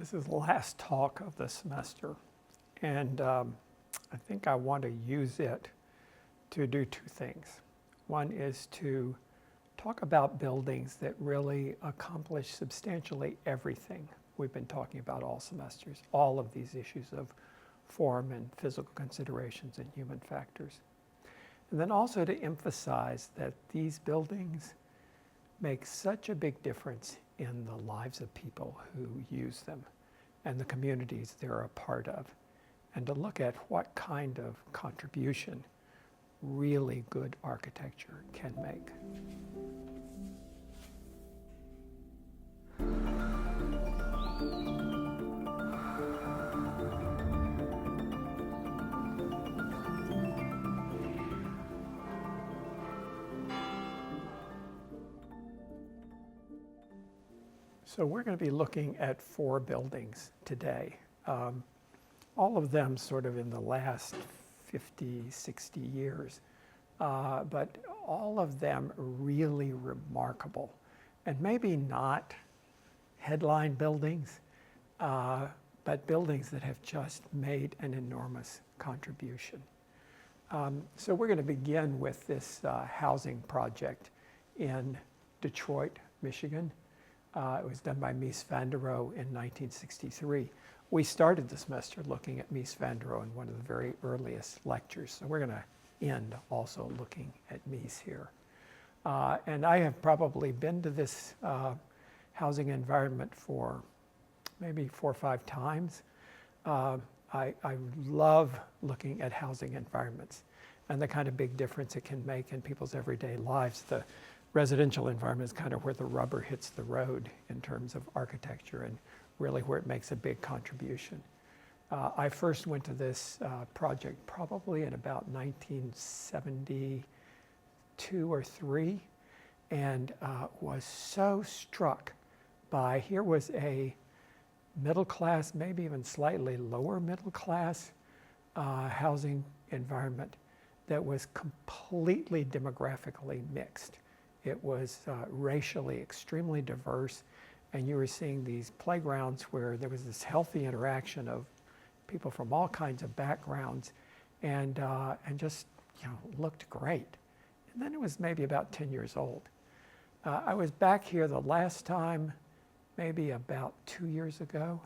This is the last talk of the semester, and I think I want to use it to do two things. One is to talk about buildings that really accomplish substantially everything we've been talking about all semesters, all of these issues of form and physical considerations and human factors. And then also to emphasize that these buildings make such a big difference in the lives of people who use them and the communities they're a part of, and to look at what kind of contribution really good architecture can make. So we're going to be looking at 4 buildings today, all of them sort of in the last 50, 60 years, but all of them really remarkable, and maybe not headline buildings, but buildings that have just made an enormous contribution. So we're going to begin with this housing project in Detroit, Michigan. It was done by Mies van der Rohe in 1963. We started the semester looking at Mies van der Rohe in one of the very earliest lectures, so we're going to end also looking at Mies here. And I have probably been to this housing environment for maybe 4 or 5 times. I love looking at housing environments and the kind of big difference it can make in people's everyday lives. The residential environment is kind of where the rubber hits the road in terms of architecture and really where it makes a big contribution. I first went to this project probably in about 1972 or 3, and was so struck by, here was a middle class, maybe even slightly lower middle class housing environment that was completely demographically mixed. It was racially extremely diverse, and you were seeing these playgrounds where there was this healthy interaction of people from all kinds of backgrounds, and just looked great. And then it was maybe about 10 years old. I was back here the last time, maybe about 2 years ago,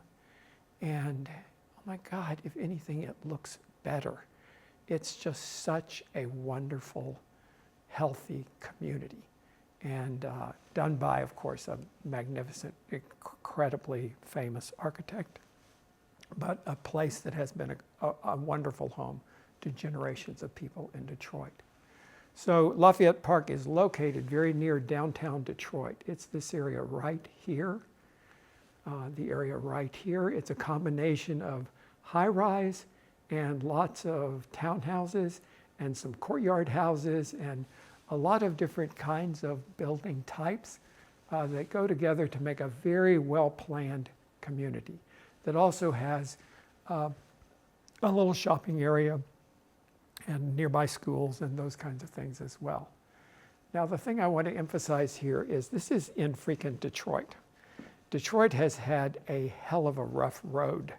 and oh my God, if anything, it looks better. It's just such a wonderful, healthy community. And done by, of course, a magnificent, incredibly famous architect, but a place that has been a wonderful home to generations of people in Detroit. So Lafayette Park is located very near downtown Detroit. It's this area right here, the area right here. It's a combination of high-rise and lots of townhouses and some courtyard houses and a lot of different kinds of building types that go together to make a very well-planned community that also has a little shopping area and nearby schools and those kinds of things as well. Now, the thing I want to emphasize here is this is in freaking Detroit. Detroit has had a hell of a rough road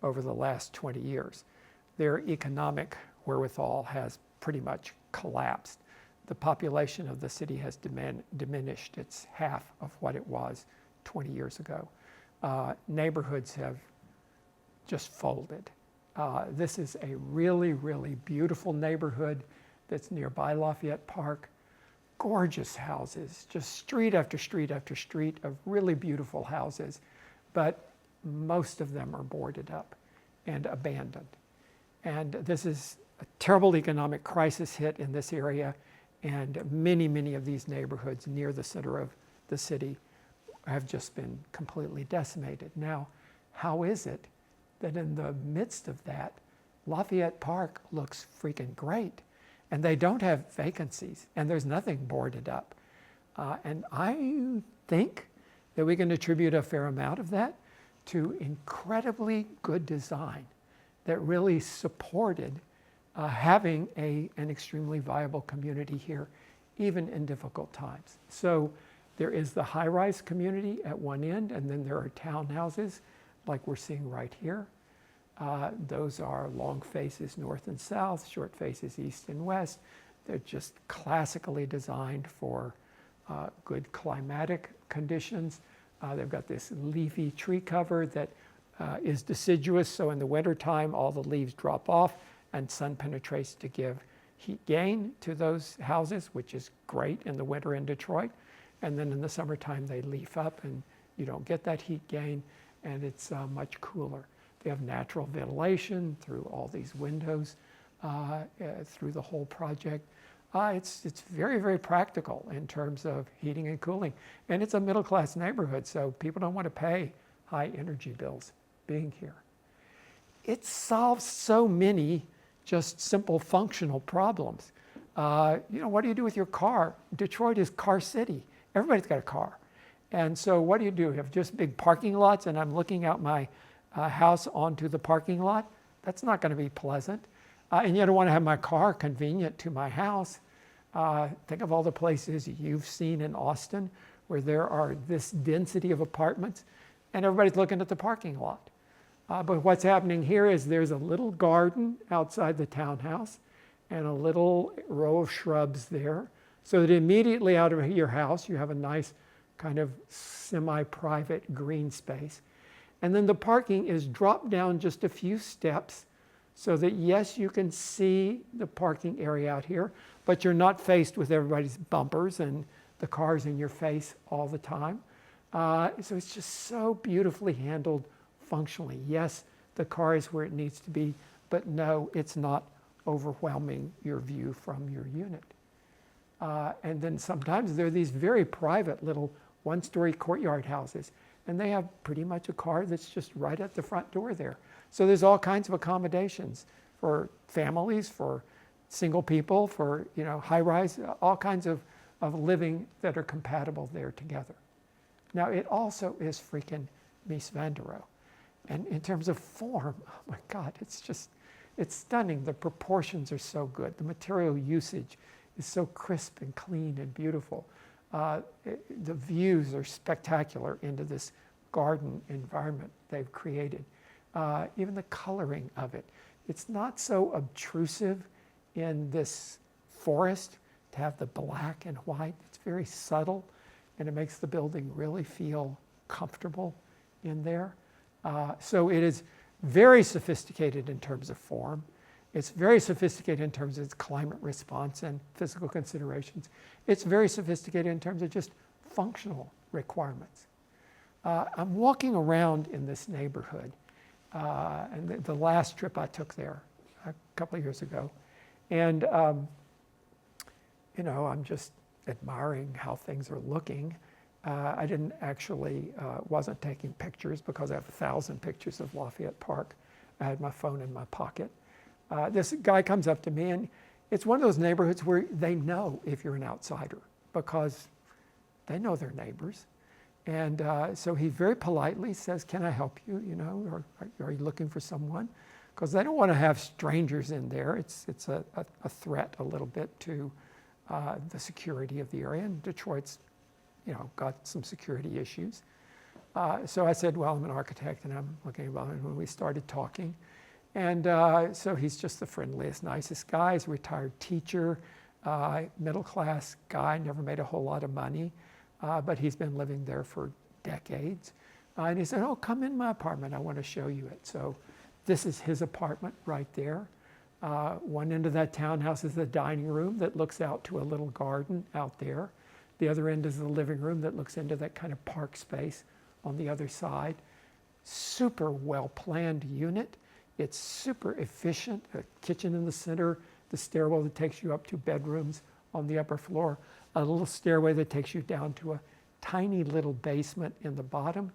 over the last 20 years. Their economic wherewithal has pretty much collapsed. The population of the city has diminished. It's half of what it was 20 years ago. Neighborhoods have just folded. This is a really, really beautiful neighborhood that's nearby Lafayette Park. Gorgeous houses, just street after street after street of really beautiful houses, but most of them are boarded up and abandoned. And this is a terrible economic crisis hit in this area, and many, many of these neighborhoods near the center of the city have just been completely decimated. Now, how is it that in the midst of that, Lafayette Park looks freaking great, and they don't have vacancies, and there's nothing boarded up? And I think that we can attribute a fair amount of that to incredibly good design that really supported having an extremely viable community here, even in difficult times. So there is the high-rise community at one end, and then there are townhouses like we're seeing right here. Those are long faces north and south, short faces east and west. They're just classically designed for good climatic conditions. They've got this leafy tree cover that is deciduous, so in the wintertime all the leaves drop off and sun penetrates to give heat gain to those houses, which is great in the winter in Detroit. And then in the summertime they leaf up and you don't get that heat gain, and it's much cooler. They have natural ventilation through all these windows through the whole project. It's very, very practical in terms of heating and cooling. And it's a middle-class neighborhood, so people don't want to pay high energy bills being here. It solves so many just simple functional problems. What do you do with your car? Detroit is car city. Everybody's got a car. And so what do? You have just big parking lots, and I'm looking out my house onto the parking lot? That's not going to be pleasant. And yet I want to have my car convenient to my house. Think of all the places you've seen in Austin where there are this density of apartments and everybody's looking at the parking lot. But what's happening here is there's a little garden outside the townhouse and a little row of shrubs there, so that immediately out of your house you have a nice kind of semi-private green space. And then the parking is dropped down just a few steps so that, yes, you can see the parking area out here, but you're not faced with everybody's bumpers and the cars in your face all the time. So it's just so beautifully handled functionally. Yes, the car is where it needs to be, but no, it's not overwhelming your view from your unit. And then sometimes there are these very private little one-story courtyard houses, and they have pretty much a car that's just right at the front door there. So there's all kinds of accommodations for families, for single people, for high-rise, all kinds of living that are compatible there together. Now it also is freaking Mies van der Rohe. And in terms of form, oh my God, it's stunning. The proportions are so good. The material usage is so crisp and clean and beautiful. The views are spectacular into this garden environment they've created. Even the coloring of it. It's not so obtrusive in this forest to have the black and white. It's very subtle, and it makes the building really feel comfortable in there. So it is very sophisticated in terms of form. It's very sophisticated in terms of its climate response and physical considerations. It's very sophisticated in terms of just functional requirements. I'm walking around in this neighborhood, and the last trip I took there a couple of years ago, and I'm just admiring how things are looking. I didn't actually, wasn't taking pictures because I have 1,000 pictures of Lafayette Park. I had my phone in my pocket. This guy comes up to me, and it's one of those neighborhoods where they know if you're an outsider because they know their neighbors. And so he very politely says, "Can I help you? Or are you looking for someone?" Because they don't want to have strangers in there. It's a threat a little bit to the security of the area. And Detroit's, got some security issues. So I said, "Well, I'm an architect and I'm looking about it." And when we started talking, and so he's just the friendliest, nicest guy. He's a retired teacher, middle-class guy, never made a whole lot of money, but he's been living there for decades. And he said, "Oh, come in my apartment. I want to show you it." So this is his apartment right there. One end of that townhouse is the dining room that looks out to a little garden out there. The other end is the living room that looks into that kind of park space on the other side. Super well-planned unit. It's super efficient. A kitchen in the center, the stairwell that takes you up to bedrooms on the upper floor, a little stairway that takes you down to a tiny little basement in the bottom.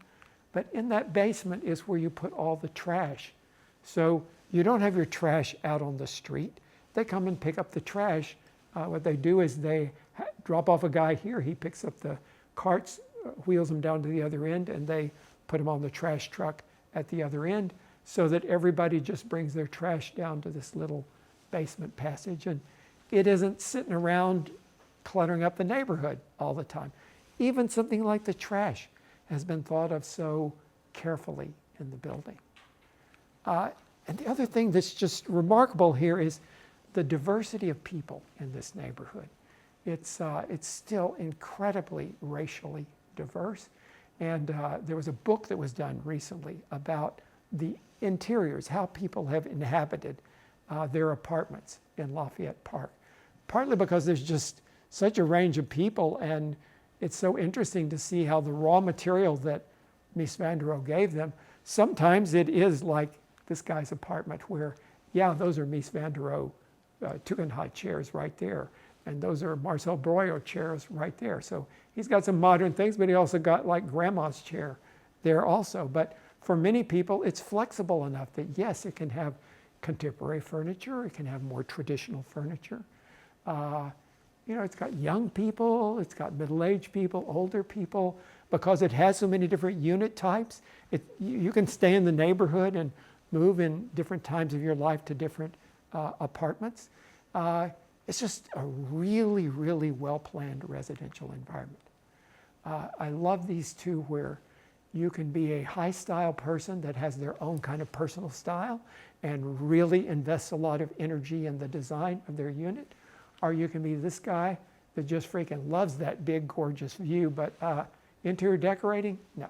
But in that basement is where you put all the trash. So you don't have your trash out on the street. They come and pick up the trash. What they do is they drop off a guy here. He picks up the carts, wheels them down to the other end, and they put them on the trash truck at the other end, so that everybody just brings their trash down to this little basement passage. And it isn't sitting around cluttering up the neighborhood all the time. Even something like the trash has been thought of so carefully in the building. And the other thing that's just remarkable here is the diversity of people in this neighborhood. It's still incredibly racially diverse. And there was a book that was done recently about the interiors, how people have inhabited their apartments in Lafayette Park. Partly because there's just such a range of people, and it's so interesting to see how the raw material that Mies van der Rohe gave them, sometimes it is like this guy's apartment where, yeah, those are Mies van der Rohe Tugendhat chairs right there. And those are Marcel Breuer chairs right there. So he's got some modern things, but he also got like grandma's chair there also. But for many people, it's flexible enough that yes, it can have contemporary furniture, it can have more traditional furniture. It's got young people, it's got middle-aged people, older people, because it has so many different unit types. You can stay in the neighborhood and move in different times of your life to different apartments. It's just a really, really well-planned residential environment. I love these two where you can be a high-style person that has their own kind of personal style and really invests a lot of energy in the design of their unit. Or you can be this guy that just freaking loves that big, gorgeous view, but interior decorating, no,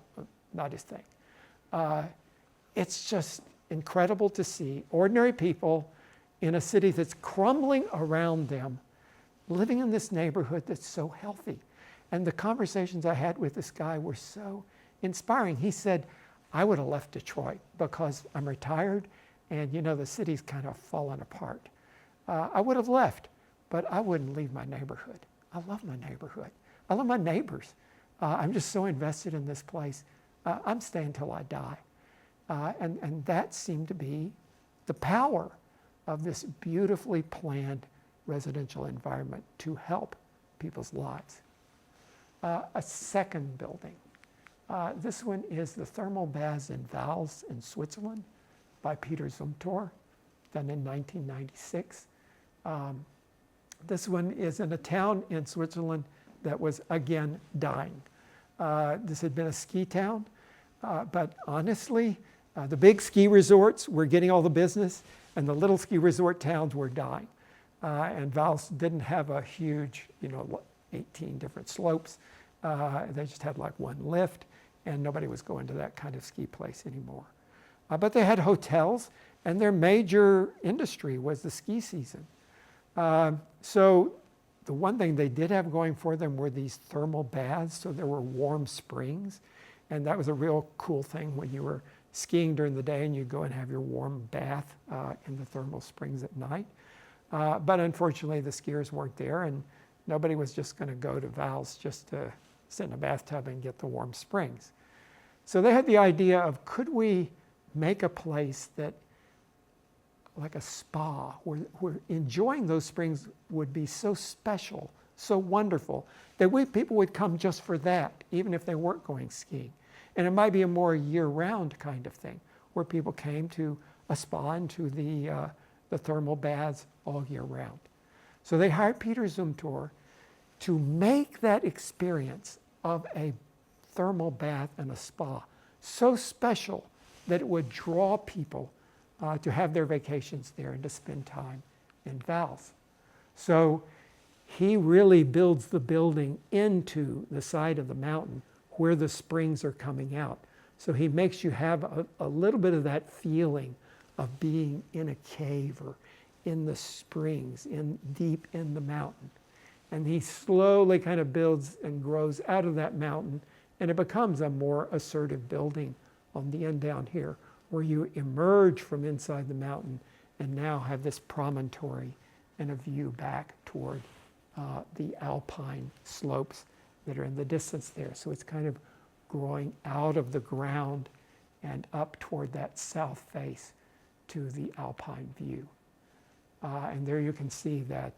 not his thing. It's just incredible to see ordinary people in a city that's crumbling around them, living in this neighborhood that's so healthy. And the conversations I had with this guy were so inspiring. He said, I would have left Detroit because I'm retired and the city's kind of fallen apart. I would have left, but I wouldn't leave my neighborhood. I love my neighborhood. I love my neighbors. I'm just so invested in this place. I'm staying till I die. And that seemed to be the power of this beautifully planned residential environment to help people's lives. A second building. This one is the thermal baths in Valls in Switzerland by Peter Zumthor, done in 1996. This one is in a town in Switzerland that was, again, dying. This had been a ski town, but honestly, the big ski resorts were getting all the business, and the little ski resort towns were dying. And Valls didn't have a huge, 18 different slopes. They just had like one lift, and nobody was going to that kind of ski place anymore. But they had hotels, and their major industry was the ski season. So the one thing they did have going for them were these thermal baths, so there were warm springs, and that was a real cool thing when you were skiing during the day and you'd go and have your warm bath in the thermal springs at night. But unfortunately, the skiers weren't there, and nobody was just going to go to Valls just to sit in a bathtub and get the warm springs. So they had the idea of, could we make a place that, like a spa, where enjoying those springs would be so special, so wonderful, that people would come just for that, even if they weren't going skiing. And it might be a more year-round kind of thing, where people came to a spa and to the thermal baths all year round. So they hired Peter Zumthor to make that experience of a thermal bath and a spa so special that it would draw people to have their vacations there and to spend time in Valls. So he really builds the building into the side of the mountain where the springs are coming out. So he makes you have a little bit of that feeling of being in a cave or in the springs, deep in the mountain. And he slowly kind of builds and grows out of that mountain, and it becomes a more assertive building on the end down here, where you emerge from inside the mountain and now have this promontory and a view back toward the alpine slopes that are in the distance there. So it's kind of growing out of the ground and up toward that south face to the alpine view. And there you can see that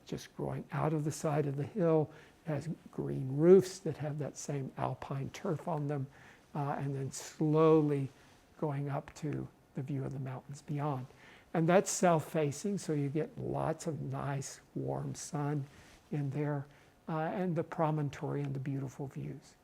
just growing out of the side of the hill, it has green roofs that have that same alpine turf on them, and then slowly going up to the view of the mountains beyond. And that's south-facing, so you get lots of nice, warm sun in there, and the promontory and the beautiful views.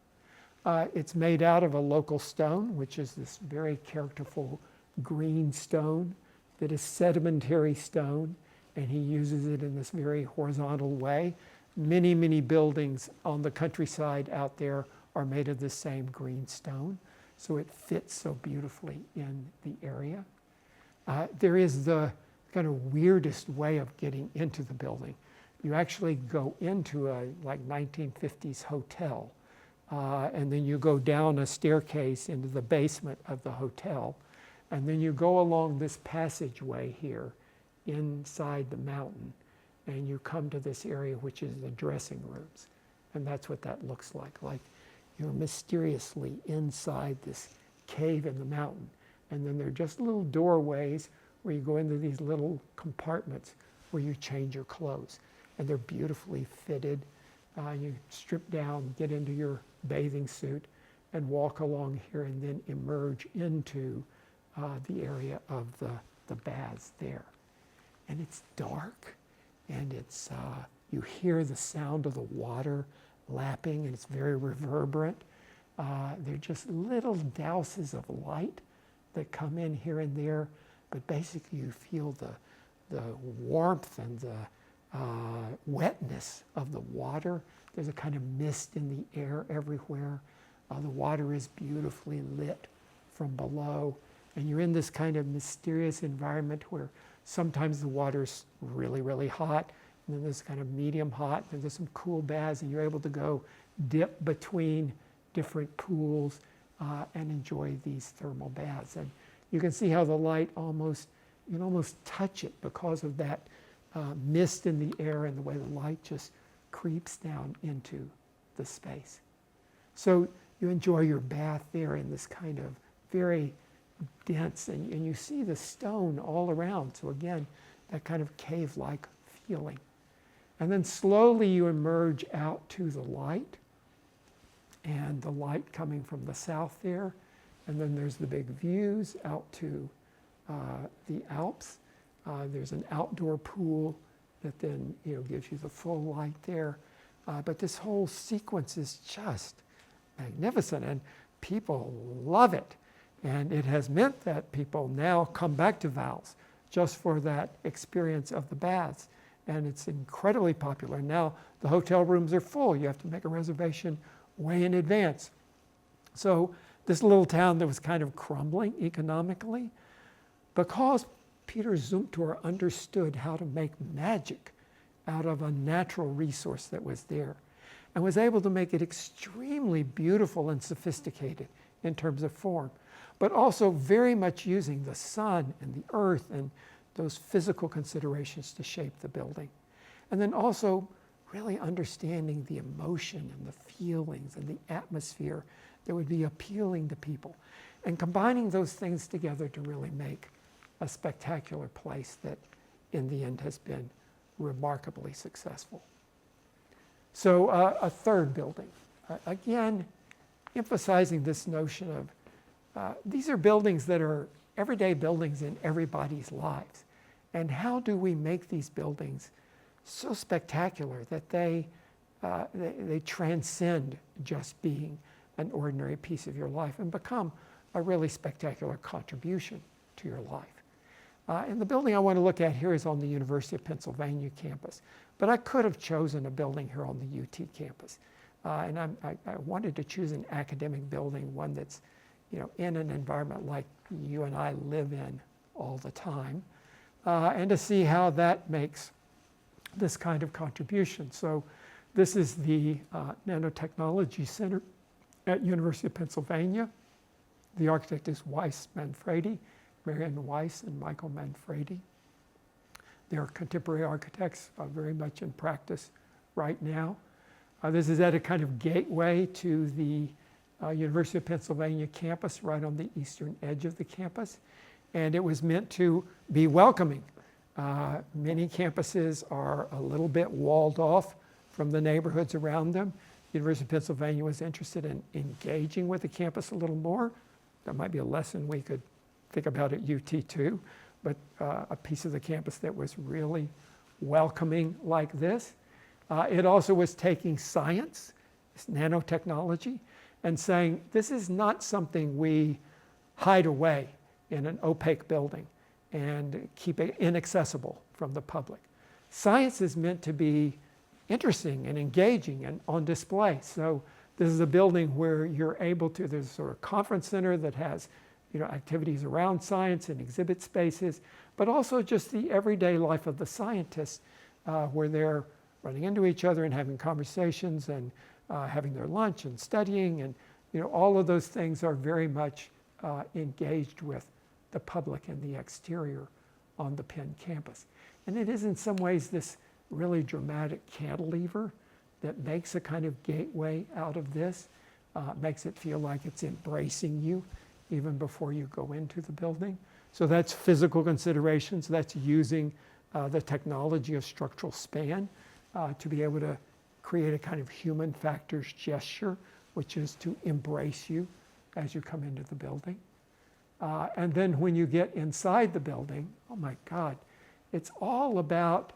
It's made out of a local stone, which is this very characterful green stone that is sedimentary stone, and he uses it in this very horizontal way. Many, many buildings on the countryside out there are made of the same green stone, so it fits so beautifully in the area. There is the kind of weirdest way of getting into the building. You actually go into a like 1950s hotel, and then you go down a staircase into the basement of the hotel, and then you go along this passageway here inside the mountain, and you come to this area which is the dressing rooms. And that's what that looks like you're mysteriously inside this cave in the mountain. And then there are just little doorways where you go into these little compartments where you change your clothes. And they're beautifully fitted. You strip down, get into your bathing suit, and walk along here and then emerge into the area of the baths there. And it's dark, and it's you hear the sound of the water lapping, and it's very reverberant. They're just little douses of light that come in here and there, but basically you feel the warmth and the wetness of the water. There's a kind of mist in the air everywhere. The water is beautifully lit from below, and you're in this kind of mysterious environment where sometimes the water's really, really hot, and then there's kind of medium hot, and there's some cool baths, and you're able to go dip between different pools and enjoy these thermal baths. And you can see how the light you can almost touch it because of that mist in the air and the way the light just creeps down into the space. So you enjoy your bath there in this kind of very dense, and you see the stone all around. So again, that kind of cave-like feeling. And then slowly you emerge out to the light, and the light coming from the south there. And then there's the big views out to the Alps. There's an outdoor pool that then gives you the full light there. But this whole sequence is just magnificent, and people love it. And it has meant that people now come back to Val's just for that experience of the baths. And it's incredibly popular. Now the hotel rooms are full. You have to make a reservation way in advance. So this little town that was kind of crumbling economically, because Peter Zumthor understood how to make magic out of a natural resource that was there, and was able to make it extremely beautiful and sophisticated in terms of form, but also very much using the sun and the earth and those physical considerations to shape the building. And then also really understanding the emotion and the feelings and the atmosphere that would be appealing to people, and combining those things together to really make a spectacular place that in the end has been remarkably successful. So a third building, again, emphasizing this notion of these are buildings that are everyday buildings in everybody's lives. And how do we make these buildings so spectacular that they transcend just being an ordinary piece of your life and become a really spectacular contribution to your life? And the building I want to look at here is on the University of Pennsylvania campus. But I could have chosen a building here on the UT campus. And I wanted to choose an academic building, one that's in an environment like you and I live in all the time, and to see how that makes this kind of contribution. So this is the Nanotechnology Center at University of Pennsylvania. The architect is Weiss Manfredi, Marion Weiss and Michael Manfredi. They're contemporary architects, very much in practice right now. This is at a kind of gateway to the University of Pennsylvania campus, right on the eastern edge of the campus. And it was meant to be welcoming. Many campuses are a little bit walled off from the neighborhoods around them. The University of Pennsylvania was interested in engaging with the campus a little more. That might be a lesson we could think about at UT too, but a piece of the campus that was really welcoming like this. It also was taking science, this nanotechnology, and saying, this is not something we hide away in an opaque building and keep it inaccessible from the public. Science is meant to be interesting and engaging and on display. So this is a building where you're able to, there's a sort of conference center that has activities around science and exhibit spaces, but also just the everyday life of the scientists where they're running into each other and having conversations and having their lunch and studying, and all of those things are very much engaged with the public and the exterior on the Penn campus. And it is in some ways this really dramatic cantilever that makes a kind of gateway out of this, makes it feel like it's embracing you even before you go into the building. So that's physical considerations. That's using the technology of structural span to be able to create a kind of human factors gesture, which is to embrace you as you come into the building. And then when you get inside the building, oh my God, it's all about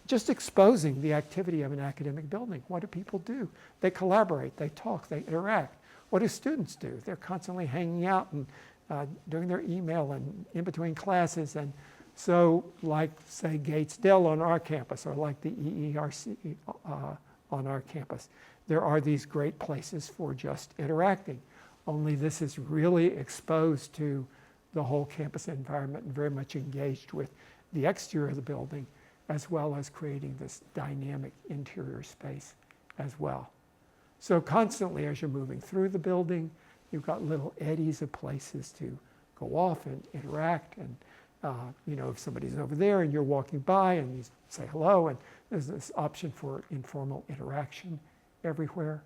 just exposing the activity of an academic building. What do people do? They collaborate, they talk, they interact. What do students do? They're constantly hanging out and doing their email and in between classes. And so like, say, Gates Dell on our campus, or like the EERC on our campus, there are these great places for just interacting. Only this is really exposed to the whole campus environment and very much engaged with the exterior of the building, as well as creating this dynamic interior space as well. So constantly as you're moving through the building, you've got little eddies of places to go off and interact. And if somebody's over there and you're walking by and you say hello, and there's this option for informal interaction everywhere.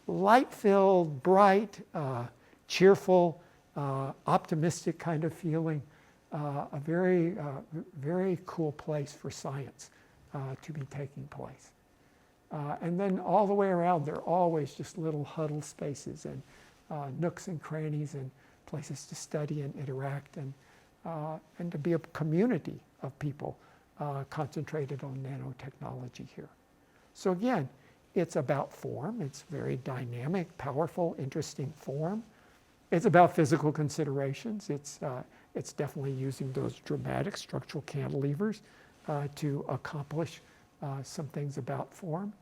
Light-filled, bright, cheerful, optimistic kind of feeling. A very, very cool place for science to be taking place. And then all the way around, there are always just little huddle spaces and nooks and crannies and places to study and interact and to be a community of people concentrated on nanotechnology here. So again, it's about form. It's very dynamic, powerful, interesting form. It's about physical considerations. It's definitely using those dramatic structural cantilevers to accomplish some things about form.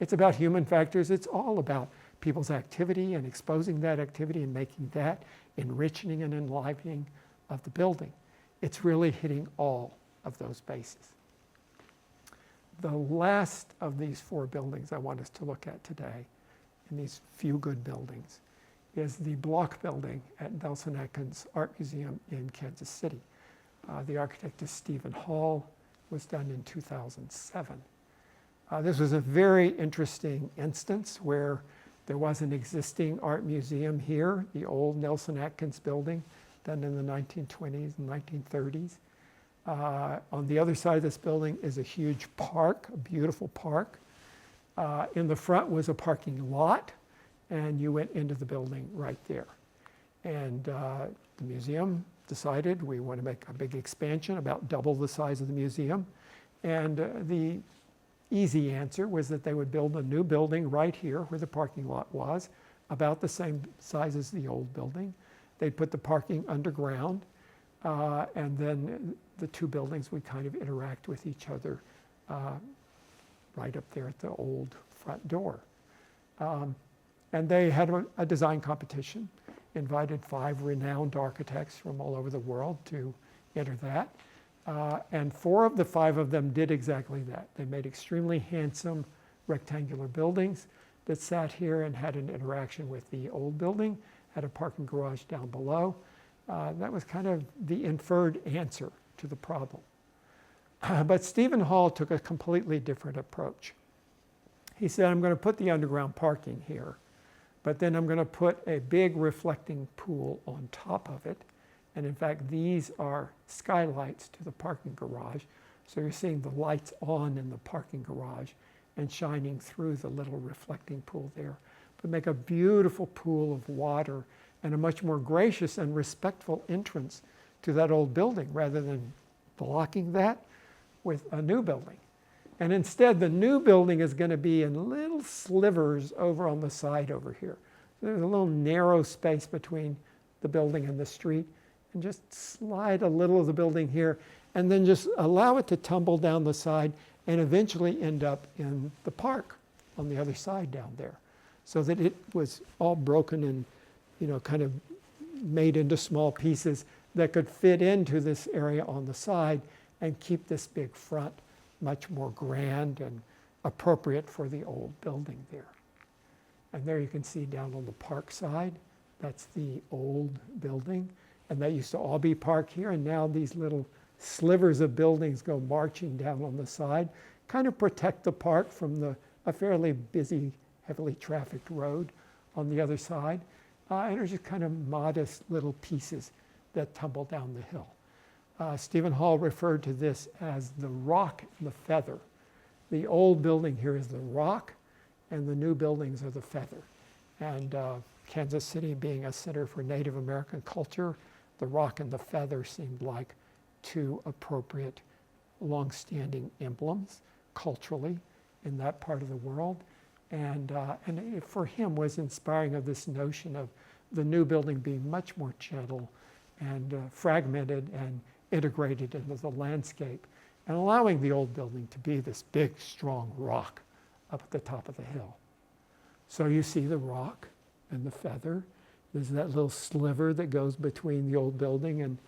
It's about human factors. It's all about people's activity and exposing that activity and making that enriching and enlivening of the building. It's really hitting all of those bases. The last of these four buildings I want us to look at today, in these few good buildings, is the block building at Nelson Atkins Art Museum in Kansas City. The architect is Stephen Hall. Was done in 2007. This was a very interesting instance where there was an existing art museum here, the old Nelson Atkins building, done in the 1920s and 1930s. On the other side of this building is a huge park, a beautiful park. In the front was a parking lot, and you went into the building right there. And the museum decided we want to make a big expansion, about double the size of the museum. And the easy answer was that they would build a new building right here where the parking lot was, about the same size as the old building. They'd put the parking underground, and then the two buildings would kind of interact with each other right up there at the old front door. And they had a design competition, invited 5 renowned architects from all over the world to enter that. And 4 of the 5 of them did exactly that. They made extremely handsome rectangular buildings that sat here and had an interaction with the old building, had a parking garage down below. That was kind of the inferred answer to the problem. But Stephen Hall took a completely different approach. He said, I'm going to put the underground parking here, but then I'm going to put a big reflecting pool on top of it. And in fact, these are skylights to the parking garage. So you're seeing the lights on in the parking garage and shining through the little reflecting pool there. But make a beautiful pool of water and a much more gracious and respectful entrance to that old building, rather than blocking that with a new building. And instead, the new building is going to be in little slivers over on the side over here. There's a little narrow space between the building and the street, and just slide a little of the building here, and then just allow it to tumble down the side and eventually end up in the park on the other side down there. So that it was all broken and, kind of made into small pieces that could fit into this area on the side and keep this big front much more grand and appropriate for the old building there. And there you can see down on the park side, that's the old building. And that used to all be park here, and now these little slivers of buildings go marching down on the side, kind of protect the park from a fairly busy, heavily trafficked road on the other side. And they're just kind of modest little pieces that tumble down the hill. Stephen Hall referred to this as the rock and the feather. The old building here is the rock, and the new buildings are the feather. And Kansas City being a center for Native American culture, the rock and the feather seemed like two appropriate, long-standing emblems culturally in that part of the world. And it, for him, was inspiring of this notion of the new building being much more gentle and fragmented and integrated into the landscape, and allowing the old building to be this big, strong rock up at the top of the hill. So you see the rock and the feather. There's that little sliver that goes between the old building and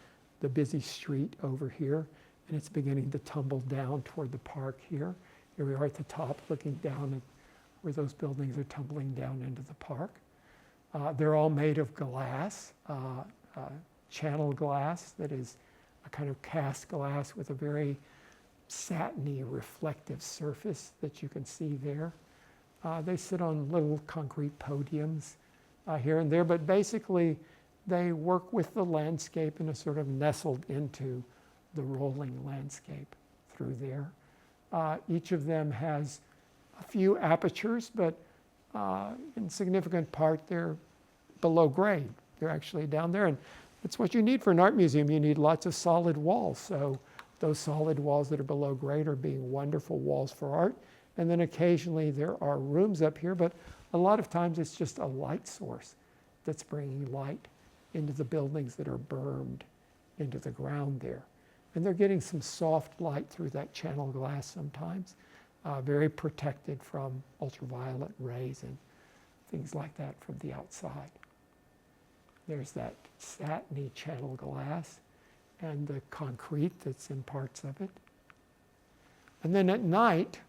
the busy street over here, and it's beginning to tumble down toward the park here. Here we are at the top looking down at where those buildings are tumbling down into the park. They're all made of glass, channel glass that is a kind of cast glass with a very satiny, reflective surface that you can see there. They sit on little concrete podiums here and there, but basically they work with the landscape and are sort of nestled into the rolling landscape through there. Each of them has a few apertures, but in significant part they're below grade. They're actually down there, and that's what you need for an art museum. You need lots of solid walls. So those solid walls that are below grade are being wonderful walls for art. And then occasionally there are rooms up here, but a lot of times it's just a light source that's bringing light into the buildings that are bermed into the ground there. And they're getting some soft light through that channel glass sometimes, very protected from ultraviolet rays and things like that from the outside. There's that satiny channel glass and the concrete that's in parts of it. And then at night,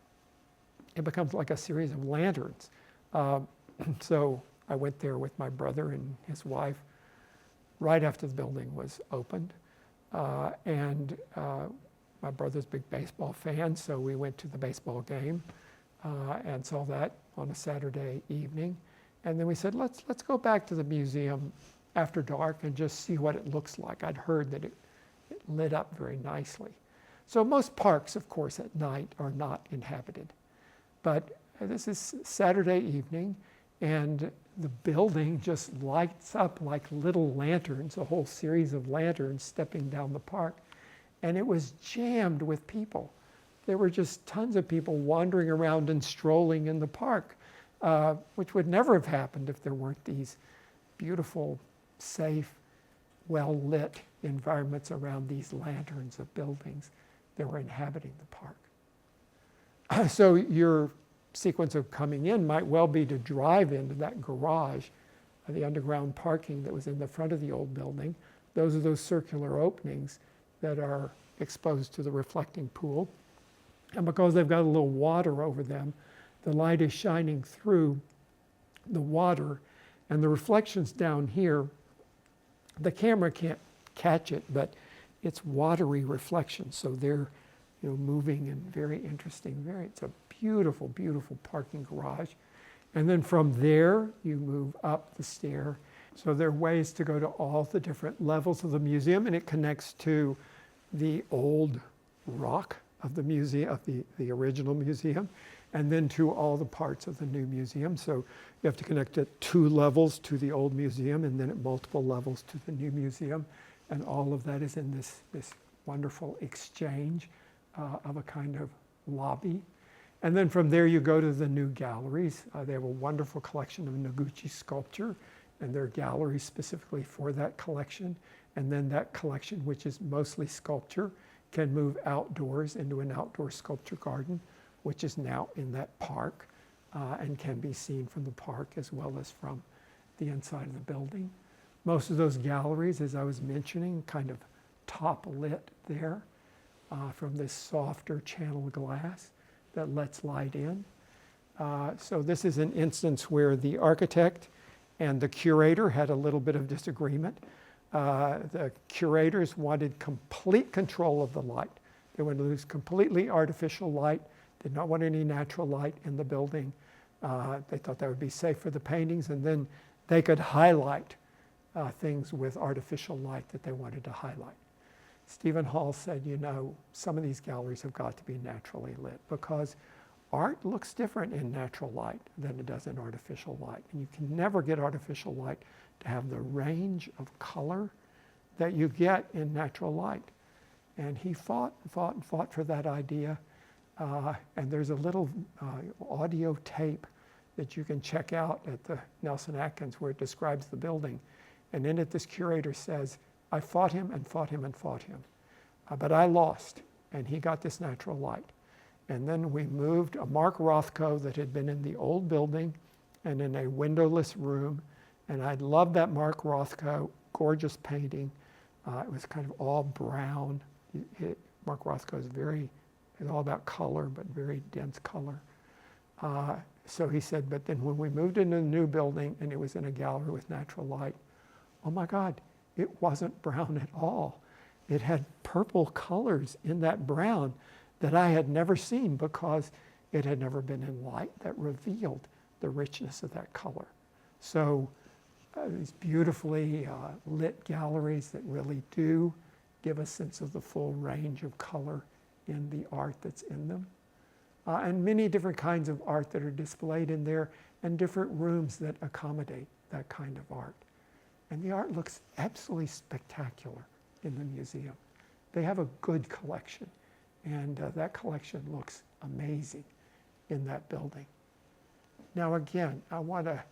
it becomes like a series of lanterns. So I went there with my brother and his wife right after the building was opened. And my brother's a big baseball fan, so we went to the baseball game and saw that on a Saturday evening. And then we said, let's go back to the museum after dark and just see what it looks like. I'd heard that it lit up very nicely. So most parks, of course, at night are not inhabited. But this is Saturday evening, and the building just lights up like little lanterns, a whole series of lanterns stepping down the park. And it was jammed with people. There were just tons of people wandering around and strolling in the park, which would never have happened if there weren't these beautiful, safe, well-lit environments around these lanterns of buildings that were inhabiting the park. So your sequence of coming in might well be to drive into that garage, the underground parking that was in the front of the old building. Those are those circular openings that are exposed to the reflecting pool. And because they've got a little water over them, the light is shining through the water, and the reflections down here, the camera can't catch it, but it's watery reflections, so they're moving and very interesting. It's a beautiful, beautiful parking garage. And then from there, you move up the stair. So there are ways to go to all the different levels of the museum, and it connects to the old rock of the museum, of the original museum, and then to all the parts of the new museum. So you have to connect at 2 levels to the old museum, and then at multiple levels to the new museum. And all of that is in this wonderful exchange of a kind of lobby. And then from there you go to the new galleries. They have a wonderful collection of Noguchi sculpture, and there are galleries specifically for that collection. And then that collection, which is mostly sculpture, can move outdoors into an outdoor sculpture garden, which is now in that park and can be seen from the park as well as from the inside of the building. Most of those galleries, as I was mentioning, kind of top lit there from this softer channel glass that lets light in. So this is an instance where the architect and the curator had a little bit of disagreement. The curators wanted complete control of the light. They wanted to use completely artificial light, did not want any natural light in the building. They thought that would be safe for the paintings, and then they could highlight things with artificial light that they wanted to highlight. Stephen Hall said, you know, some of these galleries have got to be naturally lit because art looks different in natural light than it does in artificial light. And you can never get artificial light to have the range of color that you get in natural light. And he fought and fought and fought for that idea. And there's a little audio tape that you can check out at the Nelson Atkins where it describes the building. And in it, this curator says, I fought him and fought him and fought him. But I lost, and he got this natural light. And then we moved a Mark Rothko that had been in the old building and in a windowless room. And I loved that Mark Rothko, gorgeous painting. It was kind of all brown. Mark Rothko is all about color, but very dense color. So he said, but then when we moved into the new building and it was in a gallery with natural light, oh my God, it wasn't brown at all. It had purple colors in that brown that I had never seen because it had never been in light that revealed the richness of that color. So these beautifully lit galleries that really do give a sense of the full range of color in the art that's in them. And many different kinds of art that are displayed in there and different rooms that accommodate that kind of art. And the art looks absolutely spectacular in the museum. They have a good collection, and that collection looks amazing in that building. Now again, I want to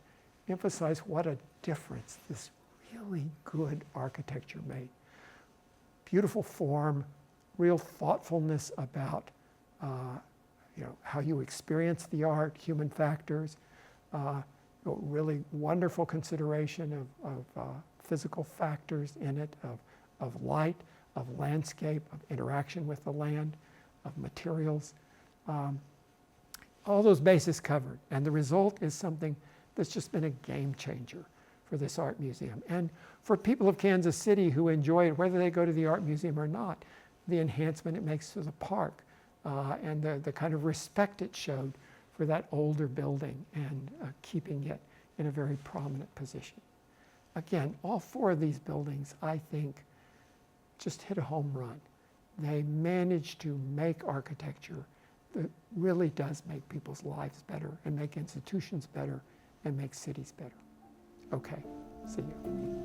emphasize what a difference this really good architecture made. Beautiful form, real thoughtfulness about how you experience the art, human factors, really wonderful consideration of physical factors in it, of light, of landscape, of interaction with the land, of materials. All those bases covered. And the result is something that's just been a game changer for this art museum. And for people of Kansas City who enjoy it, whether they go to the art museum or not, the enhancement it makes to the park and the kind of respect it showed for that older building and keeping it in a very prominent position. Again, all four of these buildings, I think, just hit a home run. They managed to make architecture that really does make people's lives better and make institutions better and make cities better. Okay, see you.